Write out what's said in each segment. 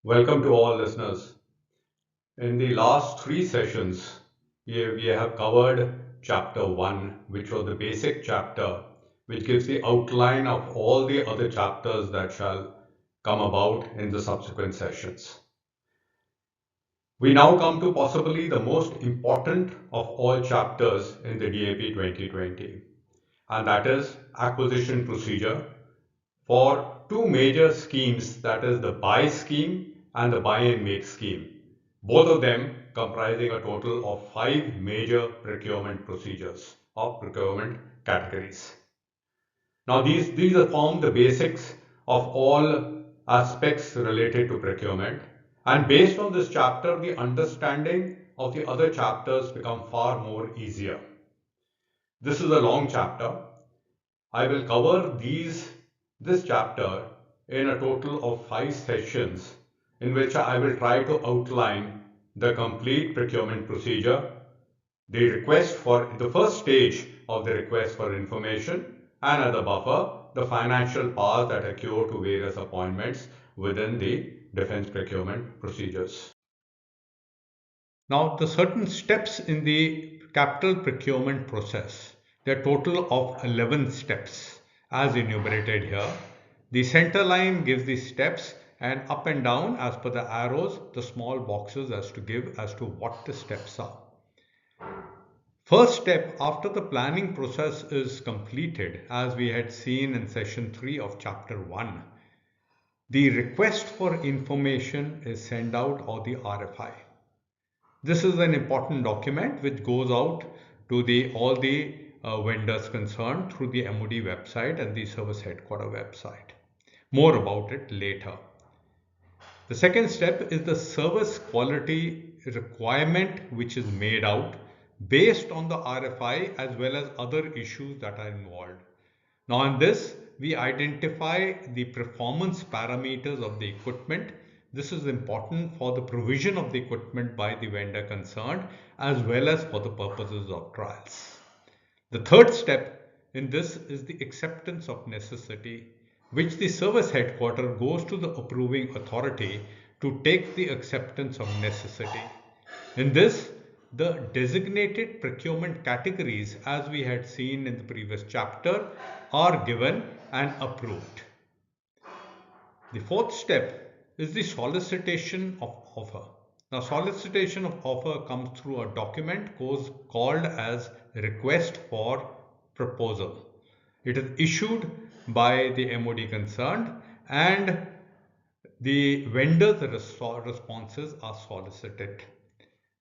Welcome to all listeners. In the last three sessions, we have covered chapter 1, which was the basic chapter, which gives the outline of all the other chapters that shall come about in the subsequent sessions. We now come to possibly the most important of all chapters in the DAP 2020, and that is acquisition procedure for two major schemes, that is the buy scheme and the buy and make scheme, both of them comprising a total of 5 major procurement procedures or procurement categories. Now these form the basics of all aspects related to procurement, and based on this chapter the understanding of the other chapters become far more easier. This is a long chapter. I will cover this chapter in a total of 5 sessions, in which I will try to outline the complete procurement procedure, the request for the first stage of the request for information, and as a buffer, the financial powers that accrue to various appointments within the defense procurement procedures. Now, the certain steps in the capital procurement process, there are total of 11 steps as enumerated here. The center line gives the steps, and up and down as per the arrows, the small boxes as to what the steps are. First step after the planning process is completed, as we had seen in session 3 of chapter 1, the request for information is sent out, or the RFI. This is an important document which goes out to all the vendors concerned through the MOD website and the service headquarter website. More about it later. The second step is the service quality requirement, which is made out based on the RFI as well as other issues that are involved. Now in this, we identify the performance parameters of the equipment. This is important for the provision of the equipment by the vendor concerned as well as for the purposes of trials. The third step in this is the acceptance of necessity, which the service headquarter goes to the approving authority to take the acceptance of necessity. In this, the designated procurement categories, as we had seen in the previous chapter, are given and approved. The fourth step is the solicitation of offer. Now, solicitation of offer comes through a document called as request for proposal. It is issued by the MOD concerned, and the vendor's responses are solicited.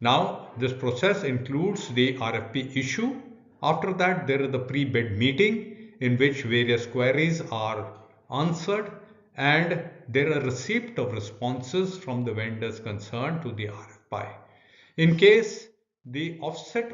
Now, this process includes the RFP issue. After that, there is the pre-bid meeting in which various queries are answered, and there are receipt of responses from the vendors concerned to the RFI. In case the offset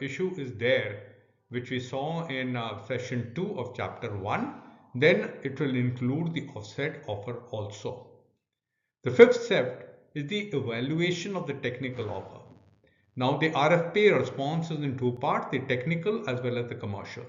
issue is there, which we saw in session 2 of chapter 1, then it will include the offset offer also. The fifth step is the evaluation of the technical offer. Now the RFP response is in two parts, the technical as well as the commercial.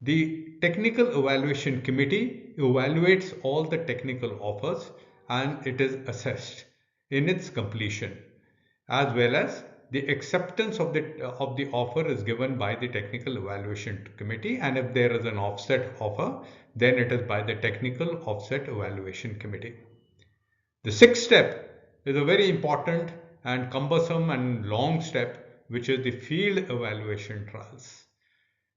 The technical evaluation committee evaluates all the technical offers and it is assessed in its completion, as well as the acceptance of the offer is given by the technical evaluation committee, and if there is an offset offer, then it is by the technical offset evaluation committee. The sixth step is a very important and cumbersome and long step, which is the field evaluation trials.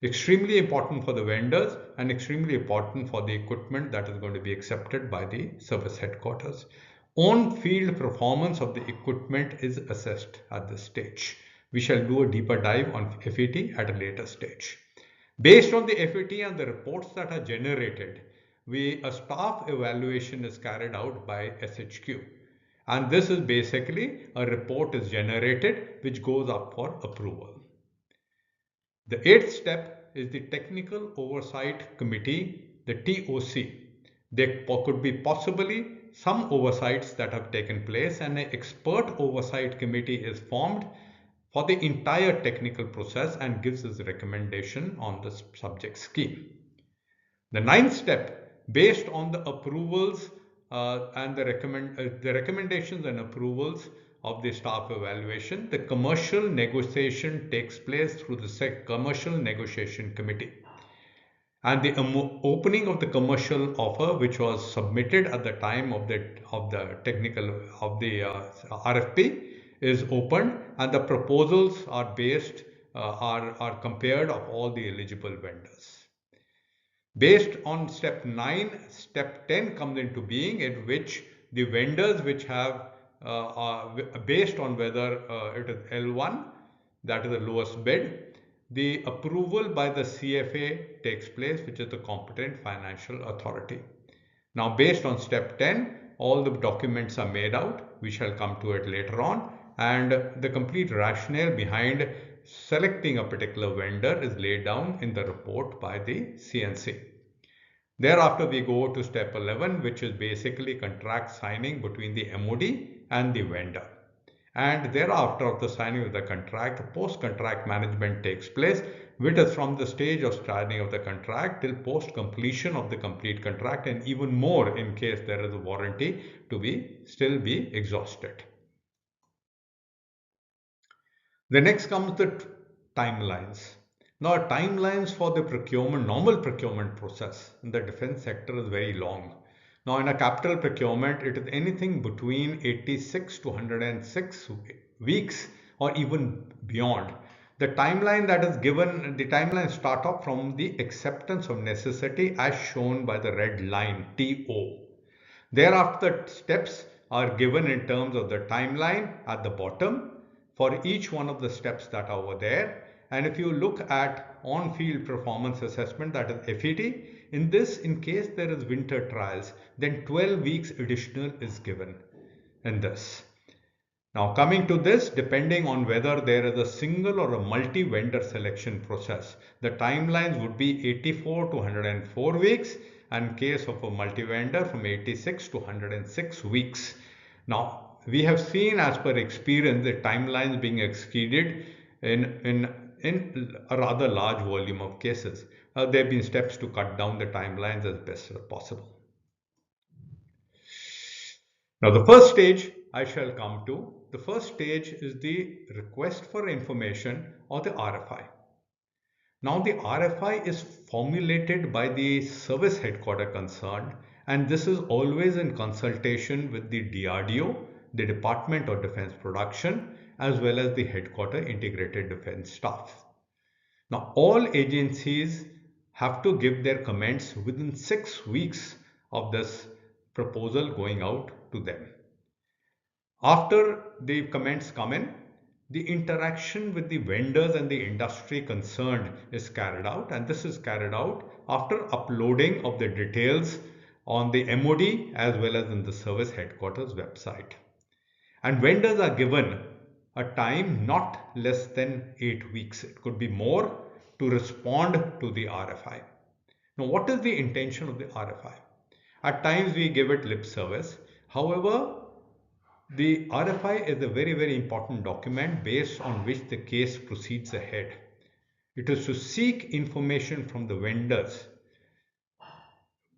Extremely important for the vendors and extremely important for the equipment that is going to be accepted by the service headquarters. On-field performance of the equipment is assessed at this stage. We shall do a deeper dive on FAT at a later stage. Based on the FAT and the reports that are generated, a staff evaluation is carried out by SHQ. And this is basically a report is generated which goes up for approval. The eighth step is the Technical Oversight Committee, the TOC. There could be possibly some oversights that have taken place, and an expert oversight committee is formed for the entire technical process and gives its recommendation on the subject scheme. The ninth step, based on the approvals and the recommendations and approvals of the staff evaluation. The commercial negotiation takes place through the commercial negotiation committee, and the opening of the commercial offer, which was submitted at the time of the technical of the RFP, is opened, and the proposals are based are compared of all the eligible vendors. Based on step 9, step 10 comes into being, in which the vendors which have based on whether it is L1, that is the lowest bid, the approval by the CFA takes place, which is the competent financial authority. Now, based on step 10, all the documents are made out. We shall come to it later on, and the complete rationale behind selecting a particular vendor is laid down in the report by the CNC. Thereafter, we go to step 11, which is basically contract signing between the MOD and the vendor. And thereafter, after signing of the contract, post-contract management takes place, which is from the stage of signing of the contract till post-completion of the complete contract, and even more in case there is a warranty to still be exhausted. The next comes the timelines. Now, timelines for the normal procurement process in the defense sector is very long. Now, in a capital procurement, it is anything between 86 to 106 weeks or even beyond. The timeline that is given, the timelines start off from the acceptance of necessity as shown by the red line TO. Thereafter, steps are given in terms of the timeline at the bottom for each one of the steps that are over there. And if you look at on-field performance assessment, that is FET, in this, in case there is winter trials, then 12 weeks additional is given in this. Now, coming to this, depending on whether there is a single or a multi-vendor selection process, the timelines would be 84 to 104 weeks, and in case of a multi-vendor from 86 to 106 weeks. Now, we have seen as per experience the timelines being exceeded in a rather large volume of cases. There have been steps to cut down the timelines as best as possible. Now, the first stage I shall come to. The first stage is the request for information, or the RFI. Now, the RFI is formulated by the service headquarter concerned, and this is always in consultation with the DRDO, the Department of Defense Production, as well as the headquarter integrated defense staff. Now, all agencies have to give their comments within 6 weeks of this proposal going out to them. After the comments come in, the interaction with the vendors and the industry concerned is carried out, and this is carried out after uploading of the details on the MOD as well as in the service headquarters website. And vendors are given a time not less than 8 weeks. It could be more, to respond to the RFI. Now, what is the intention of the RFI? At times we give it lip service. However, the RFI is a very, very important document based on which the case proceeds ahead. It is to seek information from the vendors.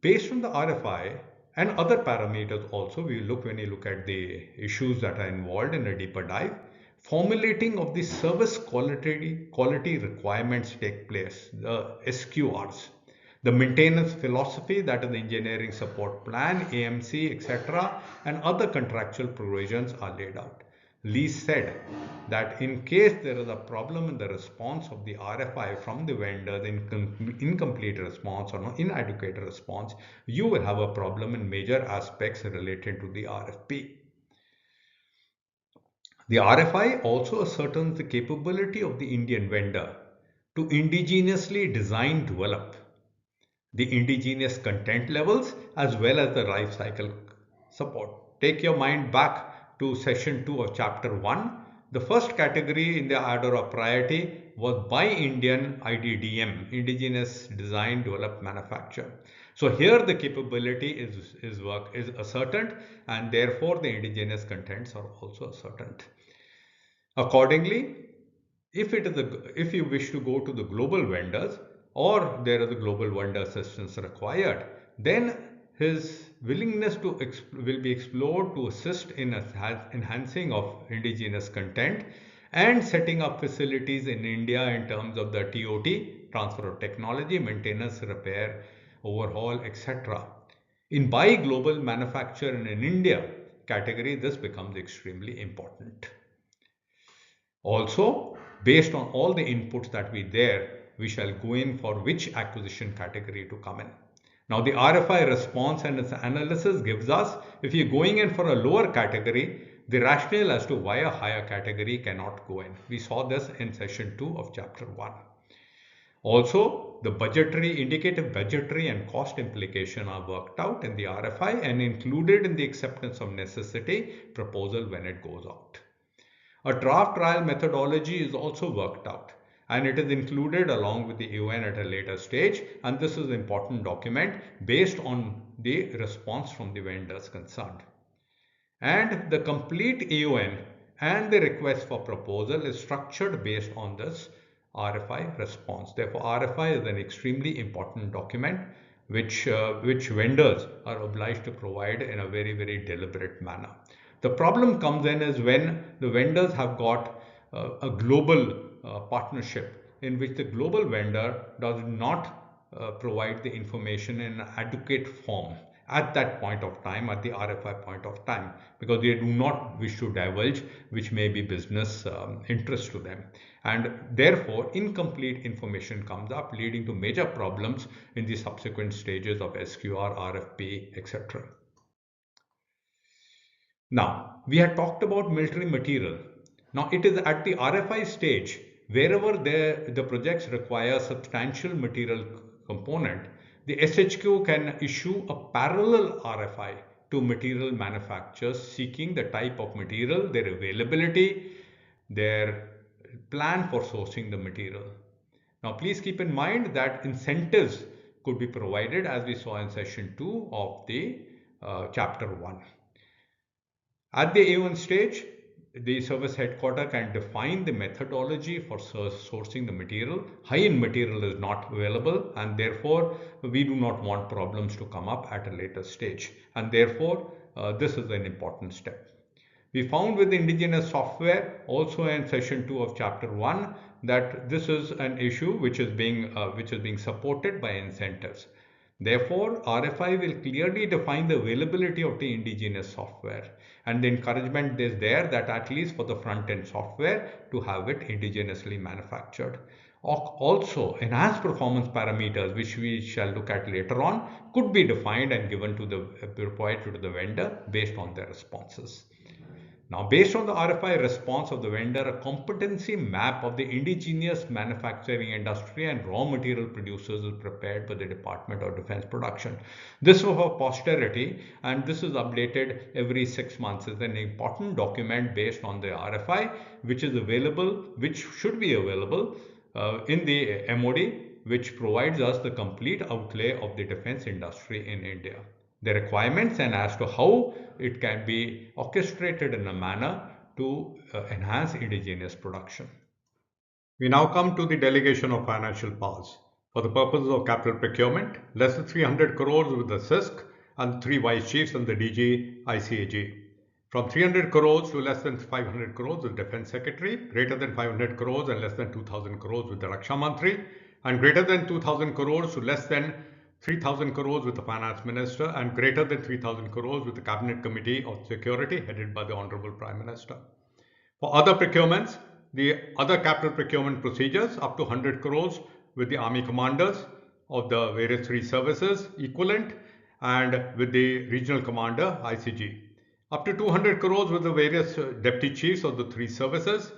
Based on the RFI and other parameters also, when you look at the issues that are involved in a deeper dive, formulating of the service quality requirements take place, the SQRs. The maintenance philosophy, that is the engineering support plan, AMC, etc., and other contractual provisions are laid out. Lee said that in case there is a problem in the response of the RFI from the vendors, incomplete response or inadequate response, you will have a problem in major aspects related to the RFP. The RFI also ascertains the capability of the Indian vendor to indigenously design, develop the indigenous content levels as well as the life cycle support. Take your mind back to session 2 of chapter 1. The first category in the order of priority was by Indian IDDM, indigenous design, develop, manufacture. So here the capability is ascertained, and therefore the indigenous contents are also ascertained. Accordingly, if you wish to go to the global vendors, or there is a global vendor assistance required, then his willingness will be explored to assist in enhancing of indigenous content and setting up facilities in India in terms of the TOT, transfer of technology, maintenance, repair, overhaul, etc. In buy global manufacture in India category, this becomes extremely important. Also, based on all the inputs that we there, we shall go in for which acquisition category to come in. Now the RFI response and its analysis gives us, if you're going in for a lower category, the rationale as to why a higher category cannot go in. We saw this in session 2 of chapter 1. Also, the indicative budgetary and cost implication are worked out in the RFI and included in the acceptance of necessity proposal when it goes out. A draft trial methodology is also worked out and it is included along with the AON at a later stage, and this is an important document based on the response from the vendors concerned. And the complete AON and the request for proposal is structured based on this RFI response. Therefore, RFI is an extremely important document which vendors are obliged to provide in a very, very deliberate manner. The problem comes in is when the vendors have got a global partnership in which the global vendor does not provide the information in an adequate form at that point of time, at the RFI point of time, because they do not wish to divulge which may be business interest to them. And therefore, incomplete information comes up, leading to major problems in the subsequent stages of SQR, RFP, etc. Now, we had talked about military material. Now, it is at the RFI stage, wherever the projects require substantial material component, the SHQ can issue a parallel RFI to material manufacturers seeking the type of material, their availability, their plan for sourcing the material. Now, please keep in mind that incentives could be provided as we saw in session 2 of the chapter 1. At the A1 stage, the service headquarter can define the methodology for sourcing the material. High-end material is not available and therefore we do not want problems to come up at a later stage, and therefore this is an important step. We found with indigenous software also in session 2 of chapter 1 that this is an issue which is being supported by incentives. Therefore, RFI will clearly define the availability of the indigenous software, and the encouragement is there that at least for the front-end software to have it indigenously manufactured. Also, enhanced performance parameters, which we shall look at later on, could be defined and given to provided to the vendor based on their responses. Now, based on the RFI response of the vendor, a competency map of the indigenous manufacturing industry and raw material producers is prepared by the Department of Defense Production. This is for posterity and this is updated every 6 months. It's an important document based on the RFI, which is available, which should be available in the MOD, which provides us the complete outlay of the defense industry in India, the requirements, and as to how it can be orchestrated in a manner to enhance indigenous production. We now come to the delegation of financial powers. For the purposes of capital procurement, less than 300 crores with the CISC and 3 vice chiefs and the DG ICAG. From 300 crores to less than 500 crores with Defense Secretary, greater than 500 crores and less than 2000 crores with the Raksha Mantri, and greater than 2000 crores to less than 3,000 crores with the Finance Minister, and greater than 3,000 crores with the Cabinet Committee of Security headed by the Honorable Prime Minister. For other procurements, the other capital procurement procedures up to 100 crores with the Army Commanders of the various 3 services equivalent and with the Regional Commander ICG. Up to 200 crores with the various Deputy Chiefs of the 3 services,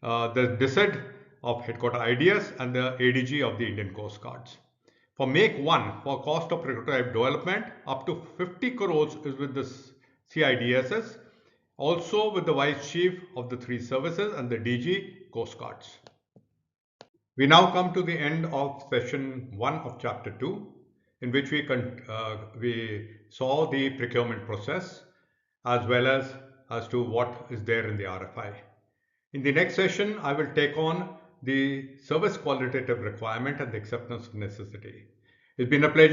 the DSED of Headquarter IDS and the ADG of the Indian Coast Guards. For Make 1, for cost of prototype development, up to 50 crores is with the CIDSS, also with the Vice Chief of the 3 services and the DG Coast Guards. We now come to the end of session 1 of chapter 2, in which we saw the procurement process as well as to what is there in the RFI. In the next session, I will take on the service qualitative requirement and the acceptance of necessity. It's been a pleasure.